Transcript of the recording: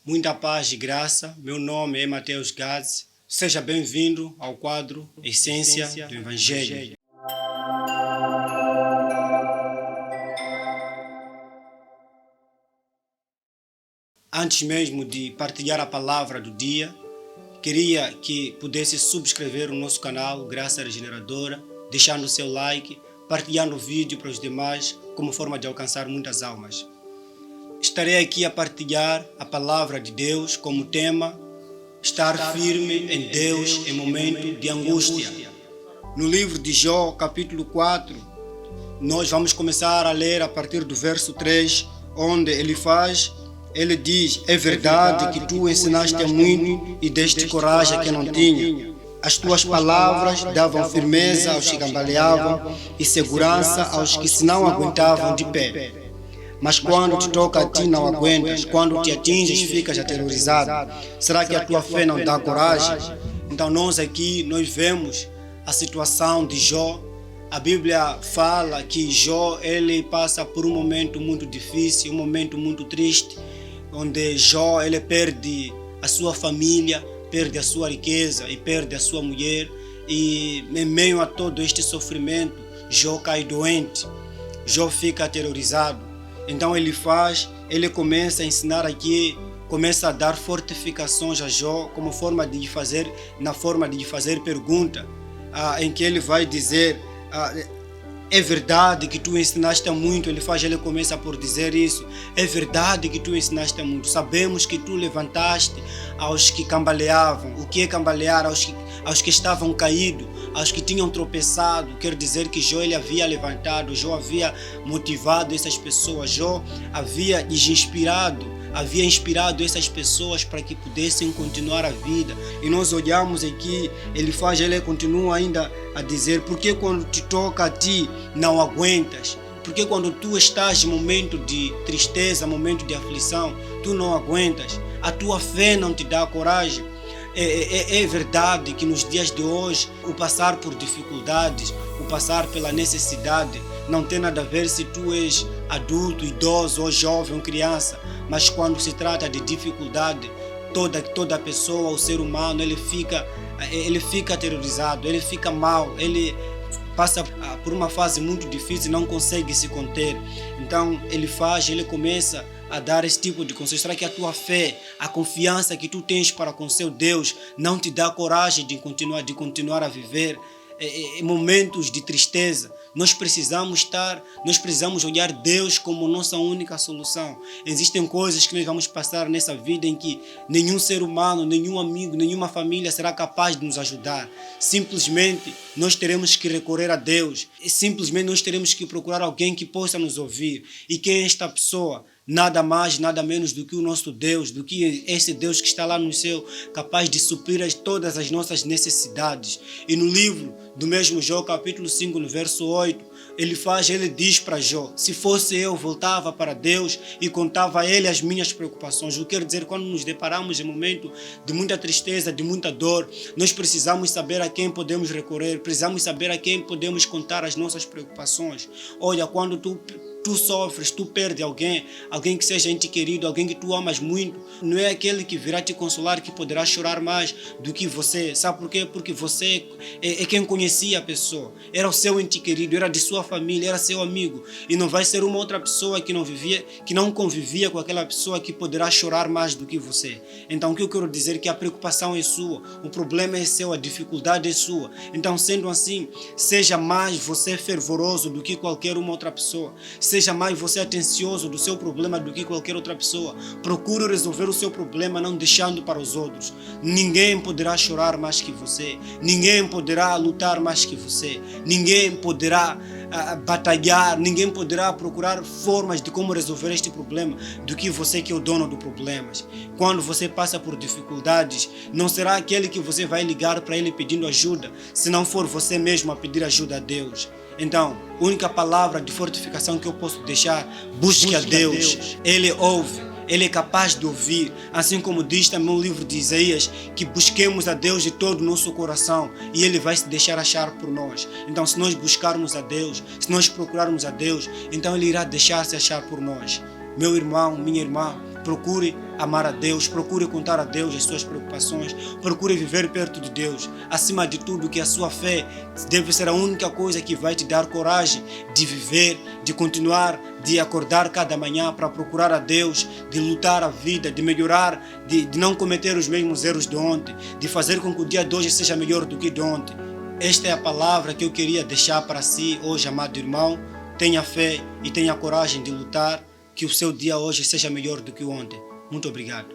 Muita paz e graça. Meu nome é Mateus Gaz. Seja bem-vindo ao quadro Essência do Evangelho. Antes mesmo de partilhar a palavra do dia, queria que pudesse subscrever o nosso canal Graça Regeneradora, deixando o seu like, partilhando o vídeo para os demais, como forma de alcançar muitas almas. Estarei aqui a partilhar a palavra de Deus como tema estar firme em Deus em momento de angústia. No livro de Jó, capítulo 4, nós vamos começar a ler a partir do verso 3, onde ele diz: é verdade que tu ensinaste muito e deste coragem a quem não tinha. As tuas palavras davam firmeza aos que cambaleavam e segurança aos que se não aguentavam de pé. Mas quando te toca a ti não aguentas, quando te atinges ficas aterrorizado. Será que a tua fé não dá coragem? Então nós vemos a situação de Jó. A Bíblia fala que Jó ele passa por um momento muito difícil, um momento muito triste, onde Jó ele perde a sua família, perde a sua riqueza e perde a sua mulher. E em meio a todo este sofrimento, Jó cai doente, Jó fica aterrorizado. Então ele começa a ensinar aqui, começa a dar fortificações a Jó como forma de fazer pergunta, em que ele vai dizer: é verdade que tu ensinaste muito. Ele começa por dizer isso: é verdade que tu ensinaste muito. Sabemos que tu levantaste aos que cambaleavam. O que é cambalear? Aos que estavam caídos, aos que tinham tropeçado. Quer dizer que Jó ele havia levantado, Jó havia motivado essas pessoas, Jó havia inspirado essas pessoas para que pudessem continuar a vida. E nós olhamos aqui, ele continua ainda a dizer: porque quando te toca a ti não aguentas? Porque quando tu estás em momento de tristeza, momento de aflição, tu não aguentas? A tua fé não te dá coragem? É verdade que nos dias de hoje o passar por dificuldades, o passar pela necessidade não tem nada a ver se tu és adulto, idoso ou jovem ou criança, mas quando se trata de dificuldade, toda pessoa, o ser humano, ele fica aterrorizado, ele fica mal, ele passa por uma fase muito difícil e não consegue se conter. Então ele começa a dar esse tipo de conselho. Será que a tua fé, a confiança que tu tens para com seu Deus não te dá coragem de continuar a viver em momentos de tristeza? Nós precisamos olhar Deus como nossa única solução. Existem coisas que nós vamos passar nessa vida em que nenhum ser humano, nenhum amigo, nenhuma família será capaz de nos ajudar. Simplesmente nós teremos que recorrer a Deus. Simplesmente nós teremos que procurar alguém que possa nos ouvir. E quem é esta pessoa? Nada mais, nada menos do que o nosso Deus, do que esse Deus que está lá no céu, capaz de suprir todas as nossas necessidades. E no livro do mesmo Jó, capítulo 5, no verso 8, ele diz para Jó: se fosse eu, voltava para Deus e contava a Ele as minhas preocupações. O que quer dizer, quando nos deparamos em um momento de muita tristeza, de muita dor, nós precisamos saber a quem podemos recorrer, precisamos saber a quem podemos contar as nossas preocupações. Olha, quando tu sofres, tu perdes alguém que seja ente querido, alguém que tu amas muito, não é aquele que virá te consolar que poderá chorar mais do que você. Sabe por quê? Porque você é quem conhecia a pessoa, era o seu ente querido, era de sua família, era seu amigo, e não vai ser uma outra pessoa que não convivia com aquela pessoa que poderá chorar mais do que você. Então o que eu quero dizer é que a preocupação é sua, o problema é seu, a dificuldade é sua. Então, sendo assim, seja mais você fervoroso do que qualquer uma outra pessoa. Seja mais você atencioso do seu problema do que qualquer outra pessoa. Procure resolver o seu problema, não deixando para os outros. Ninguém poderá chorar mais que você. Ninguém poderá lutar mais que você. Ninguém poderá batalhar. Ninguém poderá procurar formas de como resolver este problema do que você, que é o dono do problema. Quando você passa por dificuldades, não será aquele que você vai ligar para ele pedindo ajuda, se não for você mesmo a pedir ajuda a Deus. Então, a única palavra de fortificação que eu posso deixar: busque a Deus. Ele ouve, Ele é capaz de ouvir. Assim como diz também o livro de Isaías, que busquemos a Deus de todo o nosso coração e Ele vai se deixar achar por nós. Então, se nós buscarmos a Deus, se nós procurarmos a Deus, então Ele irá deixar-se achar por nós. Meu irmão, minha irmã, procure amar a Deus, procure contar a Deus as suas preocupações, procure viver perto de Deus. Acima de tudo, que a sua fé deve ser a única coisa que vai te dar coragem de viver, de continuar, de acordar cada manhã para procurar a Deus, de lutar a vida, de melhorar, de não cometer os mesmos erros de ontem, de fazer com que o dia de hoje seja melhor do que de ontem. Esta é a palavra que eu queria deixar para si hoje, amado irmão. Tenha fé e tenha coragem de lutar, que o seu dia hoje seja melhor do que ontem. Muito obrigado.